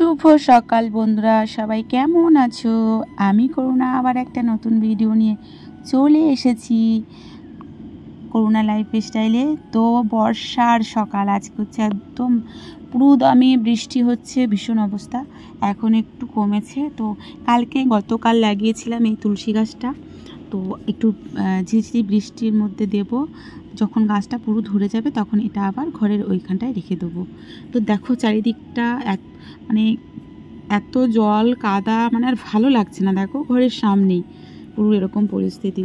শুভ সকাল বন্ধুরা, সবাই কেমন আছো? আমি করুণা আবার একটা নতুন ভিডিও নিয়ে চলে এসেছি করুণা লাইফস্টাইলে। তো বর্ষার সকাল, আজকে হচ্ছে একদম পুরো দামে বৃষ্টি হচ্ছে, ভীষণ অবস্থা। এখন একটু কমেছে। তো গতকাল লাগিয়েছিলাম এই তুলসী গাছটা, তো একটু ঝিরিঝিরি বৃষ্টির মধ্যে দেব। যখন গাছটা পুরো ধরে যাবে তখন এটা আবার ঘরের ওইখানটায় রেখে দেবো। তো দেখো চারিদিকটা মানে এত জল কাদা, মানে আর ভালো লাগছে না। দেখো ঘরের সামনেই পুরো এরকম পরিস্থিতি।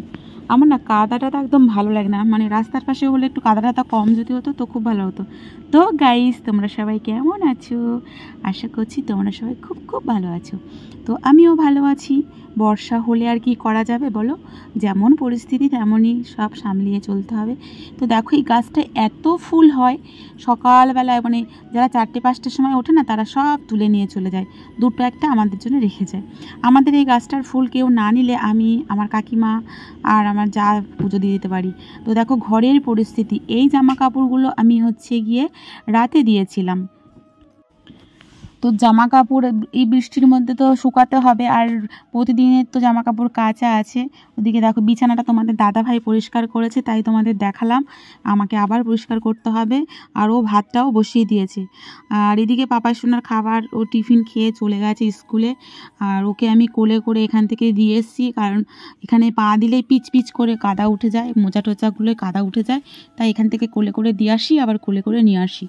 আমার না কাদাটা তো একদম ভালো লাগে না, মানে রাস্তার পাশে হলে একটু কাদাটা কম যদি হতো তো খুব ভালো হতো। তো গাইস, তোমরা সবাই কেমন আছো? আশা করছি তোমরা সবাই খুব খুব ভালো আছো। তো আমিও ভালো আছি। বর্ষা হলে আর কি করা যাবে বলো, যেমন পরিস্থিতি তেমনই সব সামলিয়ে চলতে হবে। তো দেখো এই গাছটা এত ফুল হয় সকালবেলায়, মানে যারা 4টে-5টার সময় ওঠে না তারা সব তুলে নিয়ে চলে যায়, দুটো একটা আমাদের জন্য রেখে যায়। আমাদের এই গাছটার ফুল কেউ না নিলে আমি, আমার কাকিমা আর আমার যা পুজো দিয়ে দিতে পারি। তো দেখো ঘরের পরিস্থিতি, এই জামা কাপড়গুলো আমি হচ্ছে গিয়ে রাতে দিয়েছিলাম। তো জামা কাপড় এই বৃষ্টির মধ্যে তো শুকাতে হবে, আর প্রতিদিনের তো জামা কাপড় কাচা আছে। ওদিকে দেখো বিছানাটা তোমাদের দাদাভাই পরিষ্কার করেছে, তাই তোমাদের দেখালাম। আমাকে আবার পরিষ্কার করতে হবে। আর ও ভাতটাও বসিয়ে দিয়েছে। আর এদিকে পাপাই সোনার খাবার, ও টিফিন খেয়ে চলে গেছে স্কুলে। আর ওকে আমি কোলে করে এখান থেকে দিয়ে এসেছি, কারণ এখানে পা দিলেই পিচ পিচ করে কাদা উঠে যায়, মোজা টোচাগুলো কাদা উঠে যায়, তাই এখান থেকে কোলে করে দিয়ে আসি, আবার কোলে করে নিয়ে আসি।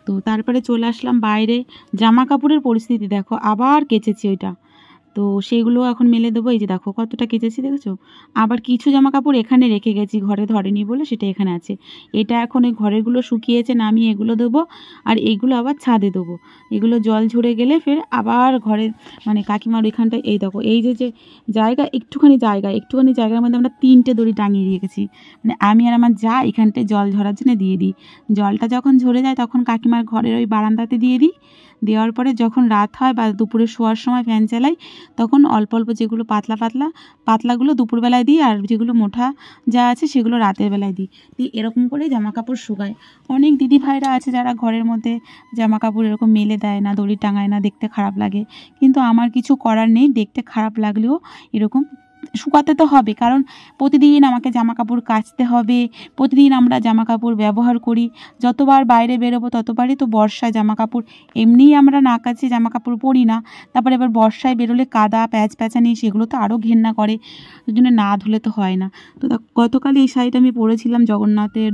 তো তারপরে চলে আসলাম বাইরে। জামা কাপড়ের পরিস্থিতি দেখো, আবার কেচেছি ওইটা, তো সেইগুলো এখন মেলে দেবো। এই যে দেখো কতটা কেচেছি, দেখেছো? আবার কিছু জামা কাপড় এখানে রেখে গেছি, ঘরে ধরেনি বলে সেটা এখানে আছে। এটা এখন ওই ঘরেরগুলো শুকিয়েছে, নামিয়ে এগুলো দেবো। আর এইগুলো আবার ছাদে দেবো। এগুলো জল ঝরে গেলে ফের আবার ঘরে, মানে কাকিমার ওইখানটায়। এই দেখো এই যে জায়গা, একটুখানি জায়গার মধ্যে আমরা 3টে দড়ি টাঙিয়ে রেখেছি। মানে আমি আর আমার যা এখানটায় জল ঝরার জন্য দিয়ে দিই। জলটা যখন ঝরে যায় তখন কাকিমার ঘরের ওই বারান্দাতে দিয়ে দিই। দেওয়ার পরে যখন রাত হয় বা দুপুরে শোয়ার সময় ফ্যান চালাই, তখন অল্প অল্প যেগুলো পাতলাগুলো দুপুরবেলায় দিই, আর যেগুলো মোটা যা আছে সেগুলো রাতের বেলায় দিই। এরকম করেই জামা কাপড় শুকায়। অনেক দিদি ভাইরা আছে যারা ঘরের মধ্যে জামা কাপড় এরকম মেলে দেয় না, দড়ি টাঙায় না, দেখতে খারাপ লাগে। কিন্তু আমার কিছু করার নেই, দেখতে খারাপ লাগলেও এরকম শুকাতে তো হবে, কারণ প্রতিদিন আমাকে জামা কাপড় কাচতে হবে। প্রতিদিন আমরা জামা কাপড় ব্যবহার করি, যতবার বাইরে বেরোবো ততবারই তো বর্ষায় জামা কাপড়, এমনিই আমরা না কাচে জামা কাপড় পরি না, তারপরে এবার বর্ষায় বেরোলে কাদা প্যাঁচানি সেগুলো তো আরও ঘেন্না করে, ওই জন্য না ধুলে তো হয় না। তো গতকাল এই শাড়িটা আমি পরেছিলাম জগন্নাথের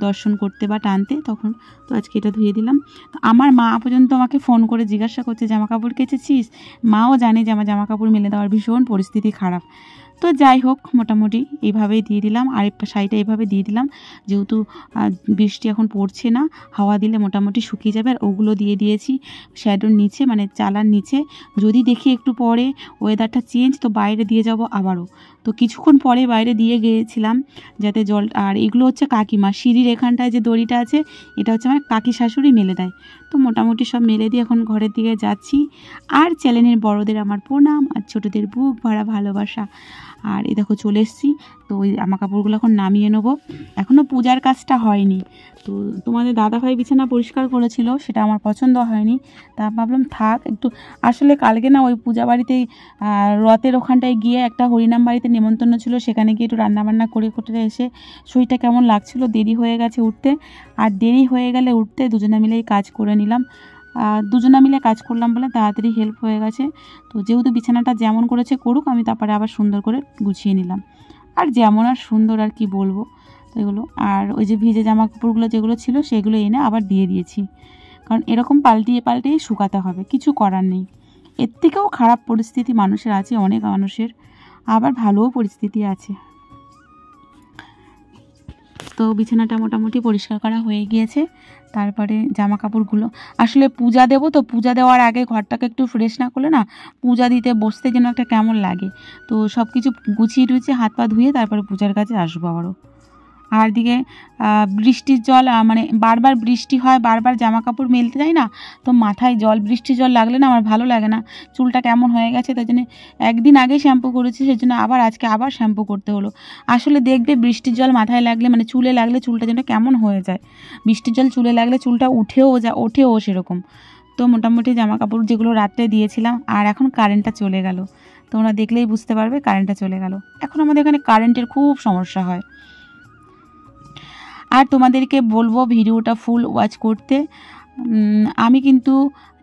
দর্শন করতে বা টানতে, তখন তো আজকে এটা ধুয়ে দিলাম। তো আমার মা পর্যন্ত আমাকে ফোন করে জিজ্ঞাসা করছে জামা কাপড় কেচেছিস। মাও জানে যে আমার জামা কাপড় মেলে দেওয়ার ভীষণ পরিস্থিতি খারাপ। তো যাই হোক, মোটামুটি এইভাবেই দিয়ে দিলাম। আরেকটা শাড়িটা এইভাবে দিয়ে দিলাম, যেহেতু বৃষ্টি এখন পড়ছে না, হাওয়া দিলে মোটামুটি শুকিয়ে যাবে। আর ওগুলো দিয়ে দিয়েছি শ্যাডোর নিচে, মানে চালার নিচে। যদি দেখি একটু পরে ওয়েদারটা চেঞ্জ, তো বাইরে দিয়ে যাব আবারও। তো কিছুক্ষণ পরে বাইরে দিয়ে গিয়েছিলাম যাতে জল। আর এগুলো হচ্ছে কাকিমা সিঁড়ির এখানটায় যে দড়িটা আছে, এটা হচ্ছে আমার কাকি শাশুড়ি মেলে দেয়। তো মোটামুটি সব মেলে দিয়ে এখন ঘরের দিকে যাচ্ছি। আর চ্যানেলের বড়দের আমার প্রণাম, আর ছোটোদের বুক ভরা ভালোবাসা। আর এই দেখো চলে এসেছি। তো ওই জামা কাপড়গুলো এখন নামিয়ে নেবো, এখনও পূজার কাজটা হয়নি। তো তোমাদের দাদাভাই বিছানা পরিষ্কার করেছিল, সেটা আমার পছন্দ হয়নি, তা ভাবলাম থাক একটু। আসলে কালকে না ওই পূজা বাড়িতেই, রথের ওখানটায় গিয়ে একটা হরিনাম বাড়িতে নেমন্তন্ন ছিল, সেখানে গিয়ে একটু রান্নাবান্না করে এসে শরীরটা কেমন লাগছিল, দেরি হয়ে গেছে উঠতে। আর দেরি হয়ে গেলে উঠতে দুজনে মিলেই কাজ করে নিলাম। দুজনে মিলে কাজ করলাম বলে তাড়াতাড়ি হেল্প হয়ে গেছে। তো যেহেতু বিছানাটা যেমন করেছে করুক, আমি তারপরে আবার সুন্দর করে গুছিয়ে নিলাম। আর যেমন আর সুন্দর আর কি বলবো, তো এগুলো। আর ওই যে ভিজে জামা কাপড়গুলো যেগুলো ছিল সেগুলো এনে আবার দিয়ে দিয়েছি, কারণ এরকম পাল্টিয়ে শুকাতে হবে, কিছু করার নেই। এর থেকেও খারাপ পরিস্থিতি মানুষের আছে, অনেক মানুষের, আবার ভালোও পরিস্থিতি আছে। তো বিছানাটা মোটামুটি পরিষ্কার করা হয়ে গিয়েছে। তারপরে জামা কাপড়গুলো, আসলে পূজা দেবো, তো পূজা দেওয়ার আগে ঘরটাকে একটু ফ্রেশ না করলে না, পূজা দিতে বসতে যেন একটা কেমন লাগে। তো সব কিছু গুছিয়ে টুছিয়ে হাত পা ধুয়ে তারপরে পূজার কাছে আসবো আবারও। আর দিকে বৃষ্টির জল, মানে বারবার বৃষ্টি হয়, বারবার জামা কাপড় মেলতে যাই না, তো মাথায় বৃষ্টির জল লাগলে না আমার ভালো লাগে না, চুলটা কেমন হয়ে গেছে। তাই জন্য একদিন আগে শ্যাম্পু করেছি, সেই জন্য আজকে আবার শ্যাম্পু করতে হলো। আসলে দেখবে বৃষ্টির জল মাথায় লাগলে, মানে চুলে লাগলে চুলটা যেন কেমন হয়ে যায়। বৃষ্টির জল চুলে লাগলে চুলটা ওঠেও সেরকম। তো মোটামুটি জামা কাপড় যেগুলো রাত্রে দিয়েছিলাম, আর এখন কারেন্টটা চলে গেল। তোমরা দেখলেই বুঝতে পারবে কারেন্টটা চলে গেল। এখন আমাদের এখানে কারেন্টের খুব সমস্যা হয়। আর তোমাদেরকে বলবো ভিডিওটা ফুল ওয়াচ করতে। আমি কিন্তু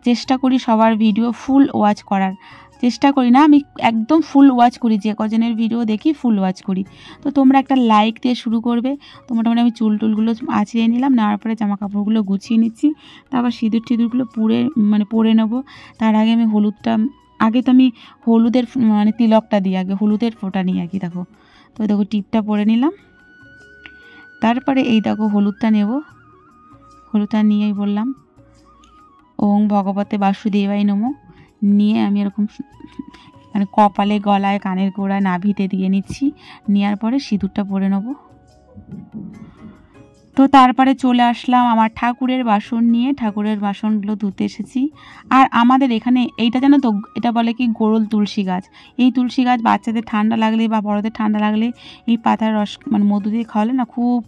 চেষ্টা করি সবার ভিডিও ফুল ওয়াচ করার, চেষ্টা করি না, আমি একদম ফুল ওয়াচ করি, যে কজনের ভিডিও দেখি ফুল ওয়াচ করি। তো তোমরা একটা লাইক দিয়ে শুরু করবে। তো মোটামুটি আমি টুলগুলো আঁচড়িয়ে নিলাম, নেওয়ার পরে জামা কাপড়গুলো গুছিয়ে নিচ্ছি, তারপর সিঁদুরগুলো পরে নেবো। তার আগে আমি তো আমি হলুদের তিলকটা দিই, আগে হলুদের ফোঁটা নিই আর কি। তো দেখো টিপটা পরে নিলাম, তারপরে এই দেখো হলুদটা নেব। হলুদটা নিয়েই বললাম ওং ভগবতে বাসুদেবায় নমঃ, নিয়ে আমি এরকম কপালে, গলায়, কানের গোড়ায়, নাভিতে দিয়ে নিচ্ছি। নেওয়ার পরে সিঁদুরটা পরে নেব। তো তারপরে চলে আসলাম আমার ঠাকুরের বাসন নিয়ে, ঠাকুরের বাসনগুলো ধুতে এসেছি। আর আমাদের এখানে এইটা জানো তো, এটা বলে কি গোরল তুলসী গাছ। এই তুলসী গাছ বাচ্চাদের ঠান্ডা লাগলে বা বড়দের ঠান্ডা লাগলে এই পাতার রস মধু দিয়ে খাওয়ালে না খুব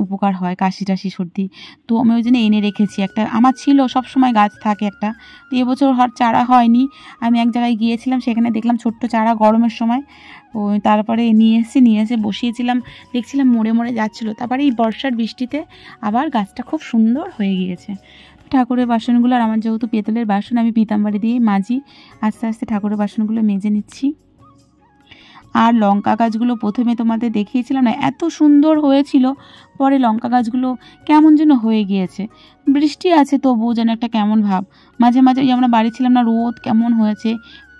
উপকার হয়, কাশি টাশি সর্দি। তো আমি ওই জন্য এনে রেখেছি একটা, আমার ছিল সব সময় গাছ থাকে একটা। তো এবছর চারা হয়নি, আমি এক জায়গায় গিয়েছিলাম, সেখানে দেখলাম ছোট্ট চারা গরমের সময়। তারপরে নিয়ে এসে বসিয়েছিলাম, দেখছিলাম মরে যাচ্ছিলো। তারপরে এই বর্ষার বৃষ্টিতে আবার গাছটা খুব সুন্দর হয়ে গিয়েছে। ঠাকুরের বাসনগুলো, আর আমার যেহেতু পেতলের বাসন, আমি পিতাম্বরী দিয়েই মাজি। আস্তে আস্তে ঠাকুরের বাসনগুলো মেজে নিচ্ছি। আর লঙ্কা গাছগুলো প্রথমে তোমাদের দেখিয়েছিলাম না, এত সুন্দর হয়েছিল, পরে লঙ্কা গাছগুলো কেমন যেন হয়ে গিয়েছে। বৃষ্টি আছে তবুও যেন একটা কেমন ভাব। মাঝে মাঝে আমরা বাড়ি ছিলাম না, রোদ কেমন হয়েছে,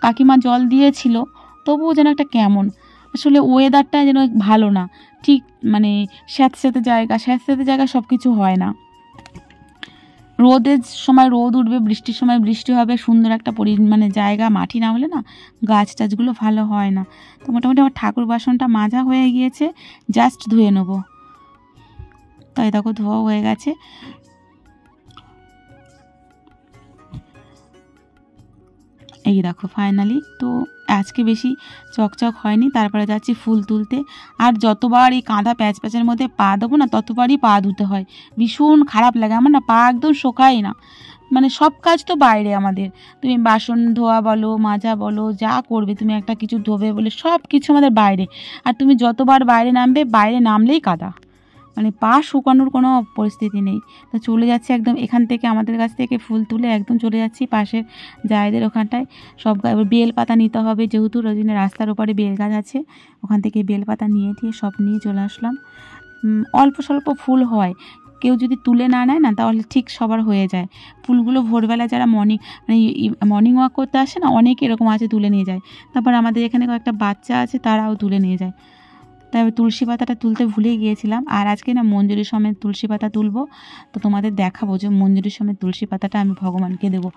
কাকিমা জল দিয়েছিল, তবুও যেন একটা কেমন, আসলে ওয়েদারটা যেন ভালো না, ঠিক স্যাঁতস্যাঁতে জায়গা সব কিছু হয় না। রোদের সময় রোদ উঠবে, বৃষ্টির সময় বৃষ্টি হবে, সুন্দর একটা জায়গা, মাটি না হলে না গাছ টাছগুলো ভালো হয় না। তো মোটামুটি আমার ঠাকুর বাসনটা মাজা হয়ে গিয়েছে, জাস্ট ধুয়ে নেব। তাই দেখো ধোয়া হয়ে গেছে। এই দেখো ফাইনালি। তো আজকে বেশি চকচক হয়নি, তারপরে যাচ্ছি ফুল তুলতে। আর যতবার এই কাঁদা প্যাচের মধ্যে পা দেবো না, ততবারই পা ধুতে হয়, ভীষণ খারাপ লাগে আমার না, পা একদম শোকায় না। সব কাজ তো বাইরে আমাদের, তুমি বাসন ধোয়া বলো, মাজা বলো, যা করবে তুমি, একটা কিছু ধোবে বলে, সব কিছু আমাদের বাইরে। আর তুমি যতবার বাইরে নামলেই কাদা, পা শুকানোর কোনো পরিস্থিতি নেই। তো চলে যাচ্ছি একদম এখান থেকে, আমাদের কাছ থেকে ফুল তুলে একদম চলে যাচ্ছি পাশের জায়গাদের ওখানটায়। সব বেল পাতা নিতে হবে, যেহেতু রাস্তার ওপরে বেল গাছ আছে, ওখান থেকে বেল পাতা নিয়ে সব নিয়ে চলে আসলাম। অল্প স্বল্প ফুল হয়, কেউ যদি তুলে না নেয় না, তাহলে ঠিক সবার হয়ে যায়। ফুলগুলো ভোরবেলা যারা মর্নিং ওয়াক করতে আসে না, অনেকে এরকম আছে তুলে নিয়ে যায়। তারপর আমাদের এখানে কয়েকটা বাচ্চা আছে, তারাও তুলে নিয়ে যায়। তাই তুলসী পাতাটা তুলতে ভুলে গিয়েছিলাম। আর আজকে না মঞ্জুরি সমেত তুলসী পাতা তুলবো, তো তোমাদের দেখাবো যে মঞ্জুরি সমেত তুলসী পাতাটা আমি ভগবানকে দেবো,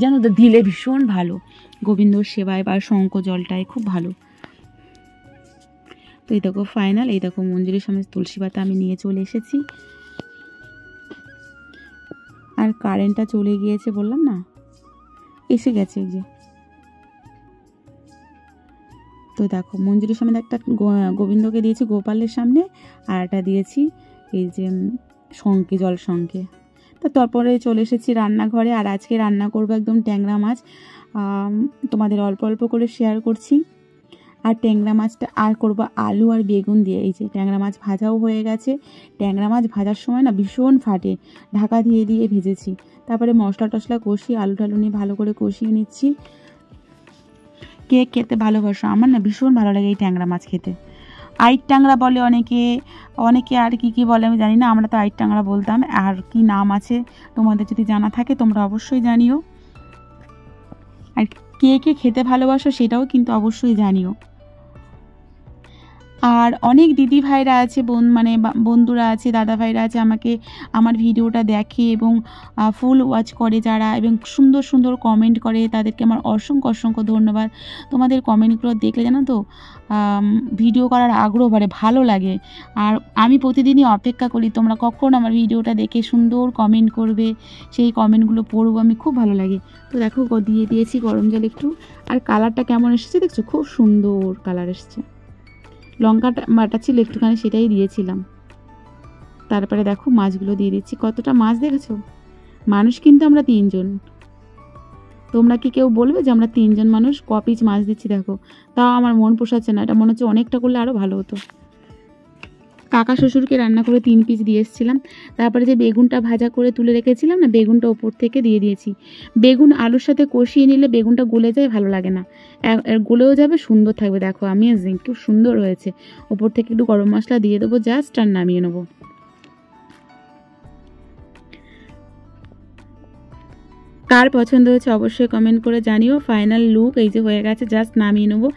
যেন তো দিলে ভীষণ ভালো, গোবিন্দর সেবায় বা শঙ্খ জলটায় খুব ভালো। তো এই দেখো ফাইনাল, এই দেখো মঞ্জুরি সমেত তুলসী পাতা আমি নিয়ে চলে এসেছি। আর কারেন্টটা চলে গিয়েছে বললাম না, এসে গেছে এই যে। তো দেখো মঞ্জুরির সামনে একটা গোবিন্দকে দিয়েছি গোপালের সামনে, আর একটা দিয়েছি এই যে শঙ্কে, জল শঙ্কে। তো তারপরে চলে এসেছি রান্নাঘরে। আর আজকে রান্না করব একদম ট্যাংরা মাছ, তোমাদের অল্প অল্প করে শেয়ার করছি। আর ট্যাংরা মাছটা আর করব আলু আর বেগুন দিয়ে। এই যে ট্যাংরা মাছ ভাজাও হয়ে গেছে। ট্যাংরা মাছ ভাজার সময় না ভীষণ ফাটে, ঢাকা দিয়ে ভেজেছি। তারপরে মশলা টশলা কষিয়ে আলু টালু নিয়ে ভালো করে কষিয়ে নিচ্ছি। কে খেতে ভালোবাসো? আমার না ভীষণ ভালো লাগে এই ট্যাংরা মাছ খেতে। আইট ট্যাংরা বলে অনেকে আর কি বলে আমি জানি না, আমরা তো আইট ট্যাংরা বলতাম। আর কি নাম আছে তোমাদের যদি জানা থাকে তোমরা অবশ্যই জানিও। আর কে খেতে ভালোবাসো সেটাও কিন্তু অবশ্যই জানিও। আর অনেক দিদি ভাইরা আছে, বন্ধুরা আছে, দাদা ভাইরা আছে, আমার ভিডিওটা দেখে এবং ফুল ওয়াচ করে যারা, এবং সুন্দর সুন্দর কমেন্ট করে, তাদেরকে আমার অসংখ্য ধন্যবাদ। তোমাদের কমেন্টগুলো দেখলে জানো তো ভিডিও করার আগ্রহ বাড়ে, ভালো লাগে। আর আমি প্রতিদিনই অপেক্ষা করি তোমরা কখন আমার ভিডিওটা দেখে সুন্দর কমেন্ট করবে, সেই কমেন্টগুলো পড়বো, আমি খুব ভালো লাগে। তো দেখো দিয়েছি গরম জল একটু। আর কালারটা কেমন এসেছে দেখছো, খুব সুন্দর কালার এসেছে। লঙ্কাটা বাটা ছিল একটুখানি, সেটাই দিয়েছিলাম। তারপরে দেখো মাছগুলো দিয়ে দিচ্ছি। কতটা মাছ দেখেছো, মানুষ কিন্তু আমরা 3 জন। তোমরা কি কেউ বলবে যে আমরা 3 জন মানুষ ক পিস মাছ দিচ্ছি দেখো, তাও আমার মন পোষাচ্ছে না। এটা মনে হচ্ছে অনেকটা করলে আরও ভালো হতো। কাকা শ্বশুরকে রান্না করে 3 পিস দিয়ে এসেছিলাম। তারপরে যে বেগুনটা ভাজা করে তুলে রেখেছিলাম না, বেগুনটা ওপর থেকে দিয়ে দিয়েছি। বেগুন আলুর সাথে কষিয়ে নিলে বেগুনটা গলে যায়, ভালো লাগে না। গলেও যাবে, সুন্দর থাকবে। দেখো অ্যামেজিং, খুব সুন্দর হয়েছে। ওপর থেকে একটু গরম মশলা দিয়ে দেবো জাস্ট, আর নামিয়ে নেবো। কার পছন্দ হয়েছে অবশ্যই কমেন্ট করে জানিও। ফাইনাল লুক এই যে হয়ে গেছে, জাস্ট নামিয়ে নেবো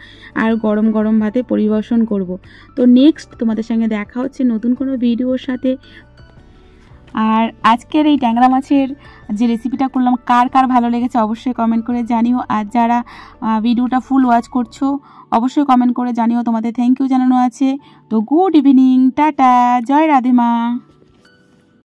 আর গরম গরম ভাতে পরিবেশন করব। তো নেক্সট তোমাদের সঙ্গে দেখা হচ্ছে নতুন কোনো ভিডিওর সাথে। আর আজকের এই ট্যাংরা মাছের যে রেসিপিটা করলাম, কার কার ভালো লেগেছে অবশ্যই কমেন্ট করে জানিও। আর যারা ভিডিওটা ফুল ওয়াচ করছো অবশ্যই কমেন্ট করে জানিও, তোমাদের থ্যাংক ইউ জানানো আছে। তো গুড ইভিনিং, টাটা, জয় রাধে মা।